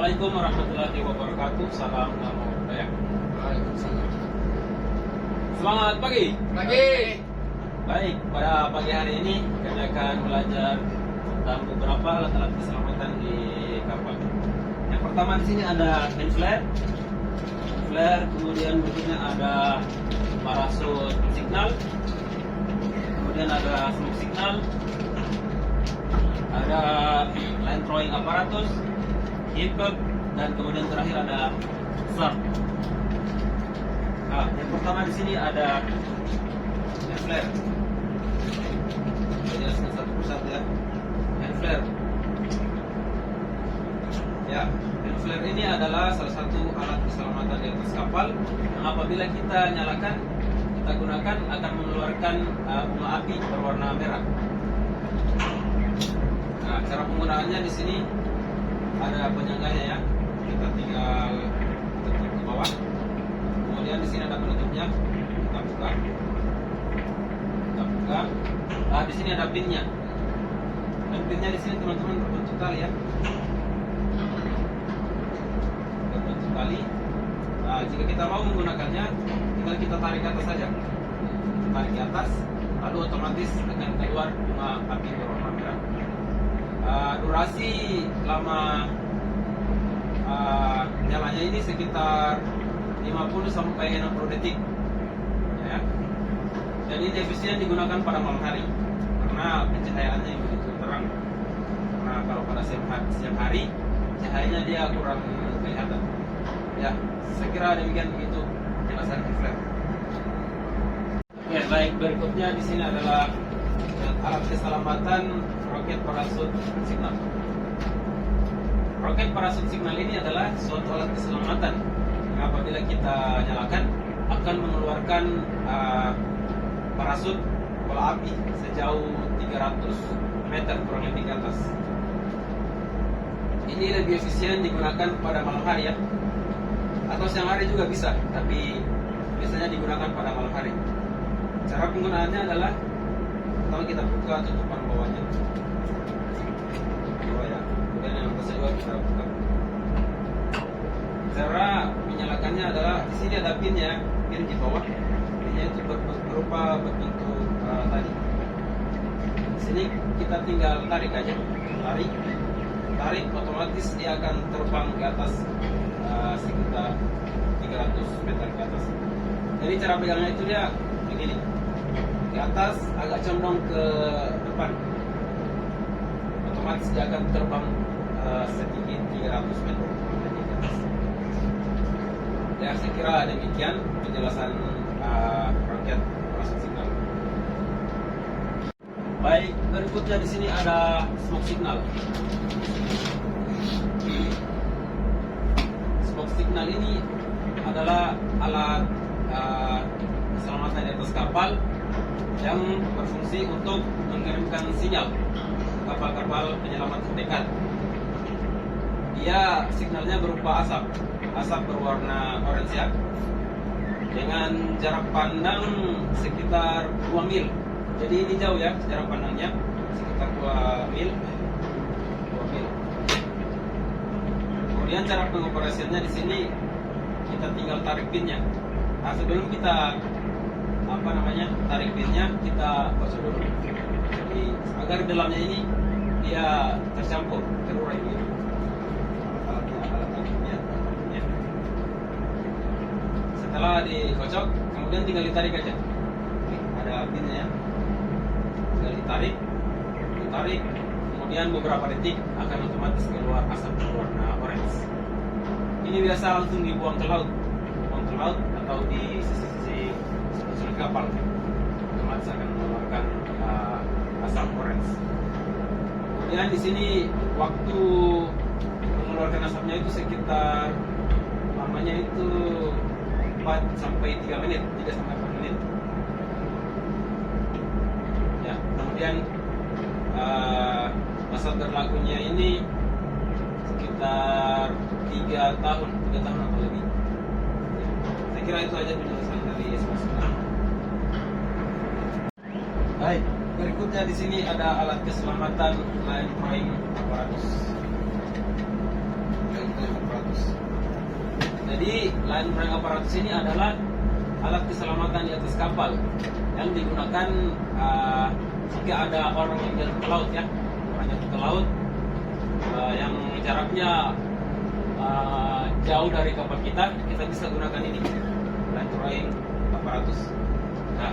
Assalamualaikum warahmatullahi wabarakatuh. Salam nama budaya. Waalaikumsalam. Semangat pagi. Pagi. Baik, pada pagi hari ini kami akan belajar tentang beberapa alat-alat keselamatan di kapal. Yang pertama di sini ada hand flare, kemudian berikutnya ada parasut signal, kemudian ada smoke signal, ada line throwing apparatus, hipper, dan kemudian terakhir ada SAR. Nah, yang pertama di sini ada hand flare. Saya jelaskan satu persatu ya. Hand flare. Ya, hand flare ini adalah salah satu alat keselamatan di atas kapal yang apabila kita nyalakan, kita gunakan akan mengeluarkan bunga api berwarna merah. Nah, cara penggunaannya di sini ada penyangganya ya. Kita tinggal tekan ke bawah. Kemudian di sini ada penutupnya. Kita buka. Nah, di sini ada pinnya. Dan pinnya di sini teman-teman berbentuk tali ya. Berbentuk tali. Nah, jika kita mau menggunakannya, tinggal kita tarik ke atas saja. Tarik ke atas, lalu otomatis akan keluar bunga api berwarna merah. Durasi lama nyalanya ini sekitar 50 sampai 60 detik ya. Dan ini efisien digunakan pada malam hari karena pencahayaannya yang begitu terang. Karena kalau pada siang hari cahayanya dia kurang kelihatan ya. Saya kira demikian begitu penjelasan flare. Oke, baik, berikutnya di sini adalah alat keselamatan roket parasut signal. Roket parasut signal ini adalah suatu alat keselamatan yang apabila kita nyalakan akan mengeluarkan parasut bola api sejauh 300 meter kurang lebih ke atas. Ini lebih efisien digunakan pada malam hari ya, atau siang hari juga bisa, tapi biasanya digunakan pada malam hari. Cara penggunaannya adalah pertama kita buka tutupan bawahnya, bawah ya. Kemudian yang atasnya juga kita buka. Cara menyalakannya adalah di sini ada pinnya, pin di bawah. Pinnya itu berupa bentuk tadi. Di sini kita tinggal tarik aja, tarik, otomatis dia akan terbang ke atas sekitar 300 meter ke atas. Jadi cara pegangnya itu dia begini, di atas agak condong ke depan, otomatis dia akan terbang setinggi 300 meter ke atas. Ya, saya kira demikian penjelasan roket parasut signal. Baik, berikutnya di sini ada smoke signal. Smoke signal ini adalah alat keselamatan di atas kapal yang berfungsi untuk mengirimkan sinyal kapal-kapal penyelamat terdekat. Dia signalnya berupa asap berwarna orange ya, dengan jarak pandang sekitar 2 mil. Jadi ini jauh ya jarak pandangnya, sekitar 2 mil. Kemudian cara pengoperasiannya di sini kita tinggal tarik pinnya. Nah, sebelum kita tarik pinnya, kita basuh dulu. Jadi agar dalamnya ini dia tercampur, terurai gitu. Alatnya. Setelah dikocok, kemudian tinggal ditarik aja. Oke, ada pinnya ya. Tinggal ditarik, kemudian beberapa detik akan otomatis keluar asap berwarna orange. Ini biasa langsung dibuang ke laut atau di sisi kapal, otomatis akan mengeluarkan asap orange. Kemudian di sini waktu mengeluarkan asapnya itu sekitar lamanya itu 4 sampai 3 menit, 3 sampai 4 menit. Ya, kemudian masa berlakunya ini sekitar 3 tahun atau lebih. Saya kira itu aja penjelasan dari smoke signal. Baik, berikutnya di sini ada alat keselamatan line throwing apparatus. Jadi line running apparatus ini adalah alat keselamatan di atas kapal yang digunakan jika ada orang yang jatuh ke laut ya, orang jatuh ke laut yang jaraknya jauh dari kapal kita bisa gunakan ini line running apparatus. Nah,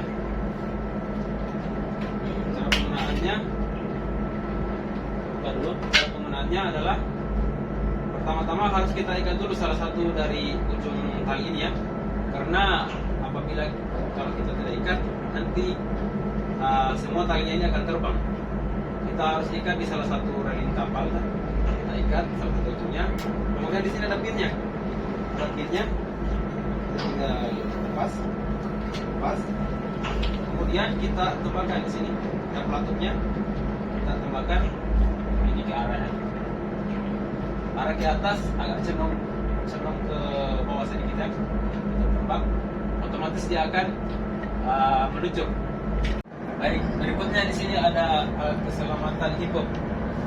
cara penggunaannya, buka dulu. Cara penggunaannya adalah pertama-tama harus kita ikat dulu salah satu dari ujung tali ini ya, karena apabila kalau kita tidak ikat nanti semua talinya ini akan terbang. Kita harus ikat di salah satu railing kapal, kita ikat salah satu ujungnya. Kemudian di sini ada pinnya, tinggal lepas. Kemudian kita tembakkan di sini, ada pelatupnya, kita tembakkan ini ke arah ke atas, agak cenderung ke bawah sedikit ya. Kita tembak, otomatis dia akan meluncur. Baik, berikutnya di sini ada alat keselamatan HIPOP,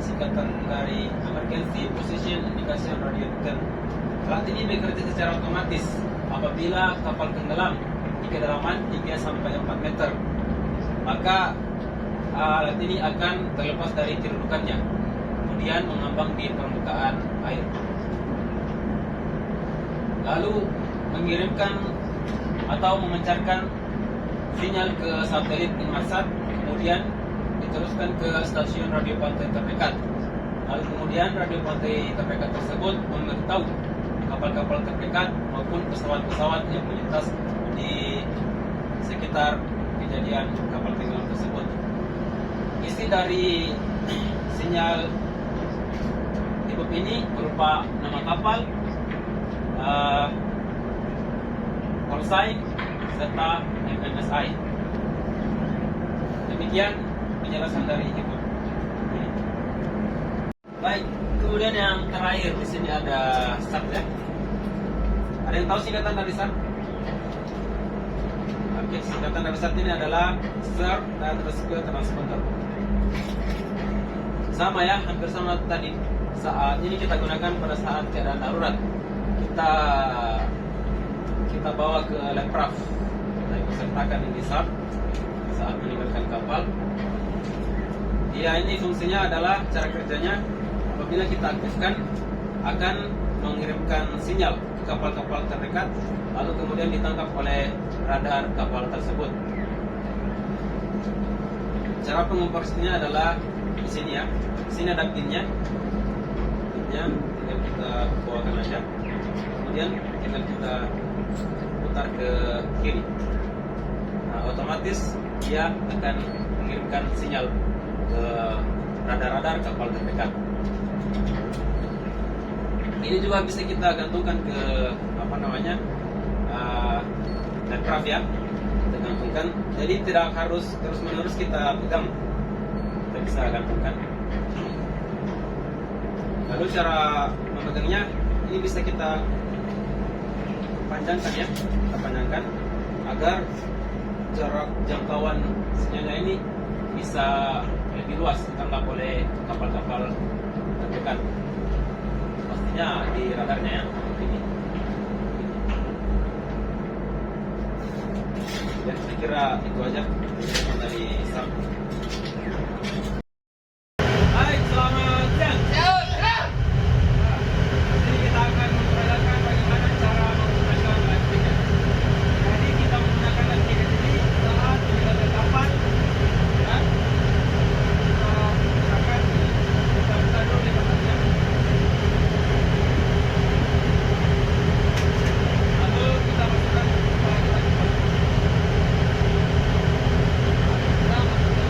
singkatan dari Emergency Position Indication Radio Beacon. Alat ini bekerja secara otomatis apabila kapal tenggelam di kedalaman 3 sampai 4 meter. Maka alat ini akan terlepas dari kedudukannya, kemudian mengambang di permukaan air. Lalu mengirimkan atau memancarkan sinyal ke satelit Inmarsat, kemudian diteruskan ke stasiun radio pantai terdekat. Lalu kemudian radio pantai terdekat tersebut memberitahu kapal-kapal terdekat maupun pesawat-pesawat yang melintas di sekitar kejadian kapal tenggelam tersebut. Isi dari sinyal HIPOP ini berupa nama kapal, call sign, serta MMSI. Demikian penjelasan dari HIPOP. Baik, kemudian yang terakhir di sini ada SAT ya. Ada yang tahu singkatan dari SAT? Oke, singkatan dari SAT ini adalah Search and Rescue Transponder. Sama ya, hampir sama tadi. Saat ini kita gunakan pada saat keadaan darurat. Kita bawa ke Lempraf, kita ikut sertakan ini saat meninggalkan kapal. Ya, ini fungsinya adalah cara kerjanya apabila kita aktifkan akan mengirimkan sinyal ke kapal-kapal terdekat, lalu kemudian ditangkap oleh radar kapal tersebut. Cara pengoperasiannya adalah di sini ya. Di sini ada pinnya, tinggal kita bawakan aja. Kemudian tinggal kita putar ke kiri. Nah, otomatis dia akan mengirimkan sinyal ke radar-radar kapal terdekat. Ini juga bisa kita gantungkan ke aircraft ya, kita gantungkan. Jadi tidak harus terus-menerus kita pegang, kita bisa gantungkan. Lalu cara memegangnya ini bisa kita panjangkan ya, kita panjangkan agar jarak jangkauan sinyalnya ini bisa lebih luas ditangkap oleh kapal-kapal terdekat. Pastinya di radarnya ya. Ini. Ya, saya kira itu aja dari SAP. Baik, selamat siang. Jadi kita akan memperagakan bagaimana cara menggunakan life jacket. Jadi kita menggunakan life jacket ini saat meninggalkan kapal. Ya. Kita buka dulu di batasnya. Lalu kita masukkan kepala kita ke dalam. Kita masuk ke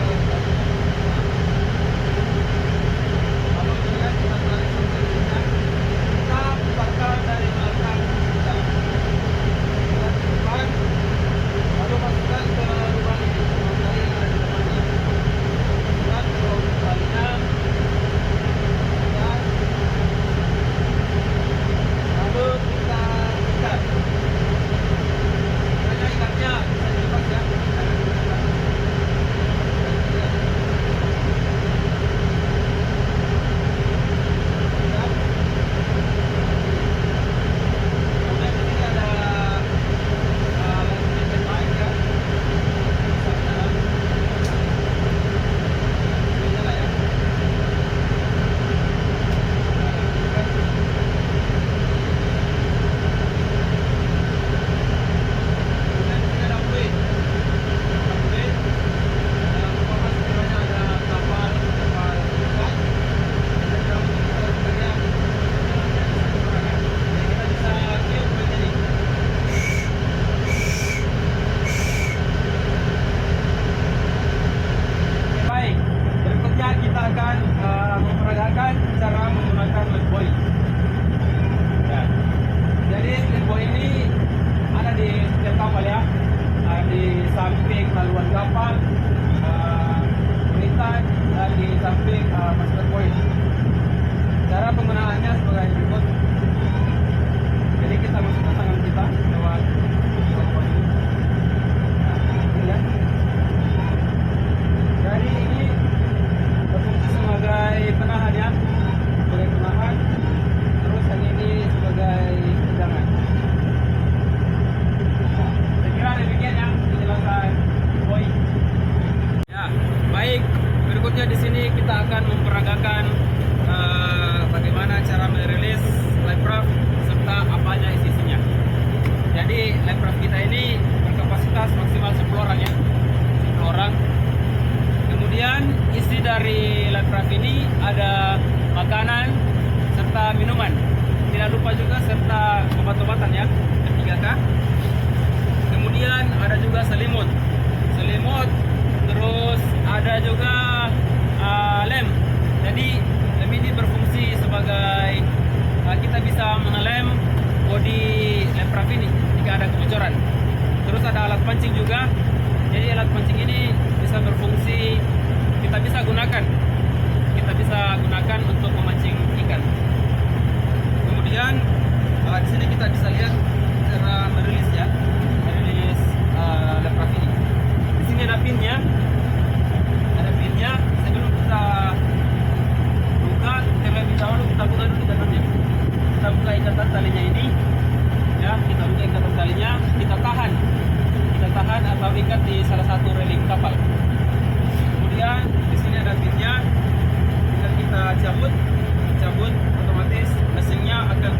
bocoran. Terus ada alat pancing juga. Jadi alat pancing ini bisa berfungsi, kita bisa gunakan untuk memancing ikan. Kemudian di sini kita bisa lihat cara merilis lepraf ini. Di sini ada pinnya. Sebelum kita buka, terlebih dahulu kita buka dulu ikatannya. Kita buka ikatan talinya ini, ya. Kita buka ikatan talinya, kita tahan atau ikat di salah satu reling kapal. Kemudian di sini ada pinnya. Tinggal kita cabut, otomatis gasingnya akan